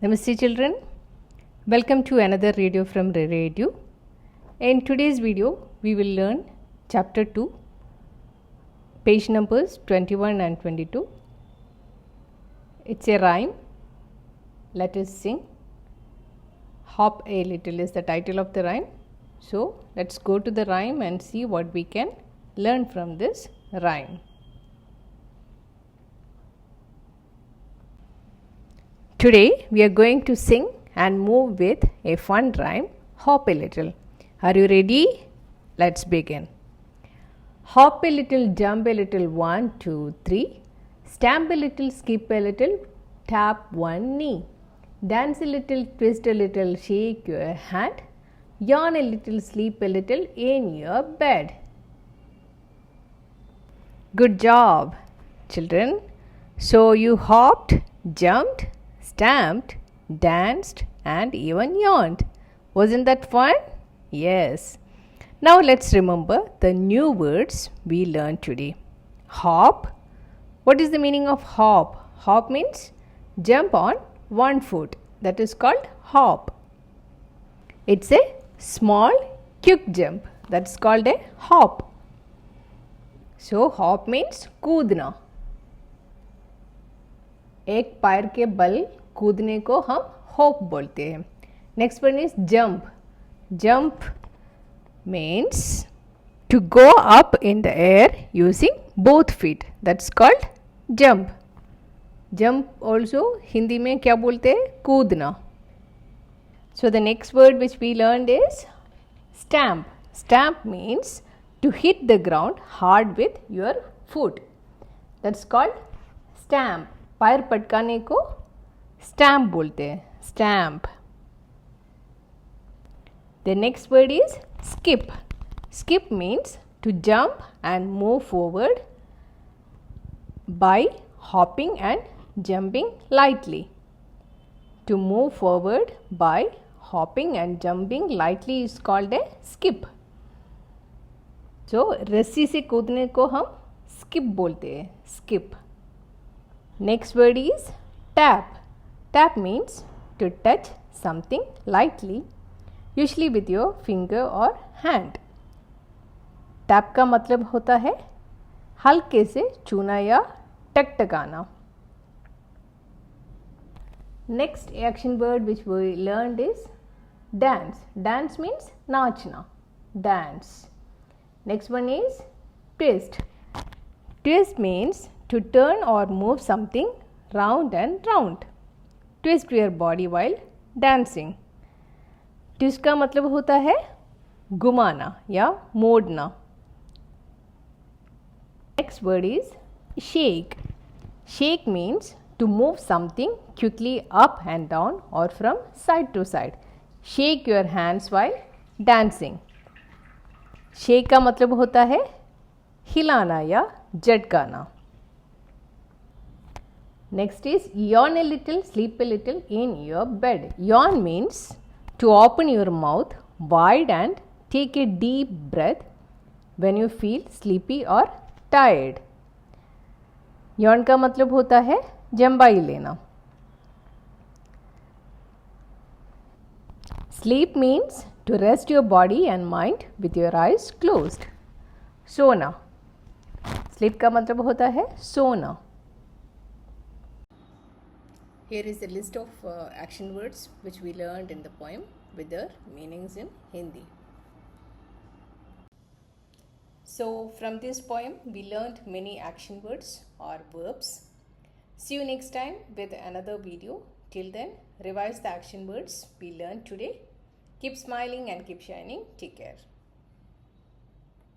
Namaste children, welcome to another radio from Radio. In today's video, we will learn chapter 2, page numbers 21 and 22. It's a rhyme. Let us sing. Hop a little is the title of the rhyme. So, let's go to the rhyme and see what we can learn from this rhyme. Today we are going to sing and move with a fun rhyme, hop a little. Are you ready? Let's begin. Hop a little, jump a little, 1, 2, 3. Stamp a little, skip a little, tap one knee. Dance a little, twist a little, shake your hand. Yawn a little, sleep a little in your bed. Good job, children. So you hopped, jumped, stamped, danced and even yawned. Wasn't that fun? Yes. Now let's remember the new words we learned today. Hop. What is the meaning of hop? Hop means jump on one foot. That is called hop. It's a small, quick jump. That's called a hop. So hop means कूदना. एक पैर के बल कूदने को हम hop बोलते हैं. Next one is jump. Jump means to go up in the air using both feet. That's called jump. Jump also Hindi में क्या बोलते हैं? कूदना. So the next word which we learned is stamp. Stamp means to hit the ground hard with your foot. That's called stamp. पैर पटकाने को stamp बोलते हैं. Stamp. The next word is skip. Skip means to jump and move forward bye hopping and jumping lightly. To move forward by hopping and jumping lightly is called a skip. So रस्सी से कूदने को हम skip बोलते हैं. skip. Next word is tap. Tap means to touch something lightly, usually with your finger or hand. Tap का मतलब होता है हल्के से छूना या टकटकाना. Next action word which we learned is dance. Dance means नाचना. Dance. Next one is twist. Twist means to turn or move something round and round. Twist your body while dancing. Twist का मतलब होता है घुमाना या मोड़ना. Next word is shake. Shake means to move something quickly up and down or from side to side. Shake your hands while dancing. Shake का मतलब होता है हिलाना या झटकाना. Next is yawn a little, sleep a little in your bed. Yawn means to open your mouth wide and take a deep breath when you feel sleepy or tired. Yawn का मतलब होता है जम्बाई लेना. Sleep means to rest your body and mind with your eyes closed. सोना. Sleep का मतलब होता है सोना. Here is a list of action words which we learned in the poem with their meanings in Hindi. So from this poem we learned many action words or verbs. See you next time with another video. Till then, revise the action words we learned today. Keep smiling and keep shining. Take care.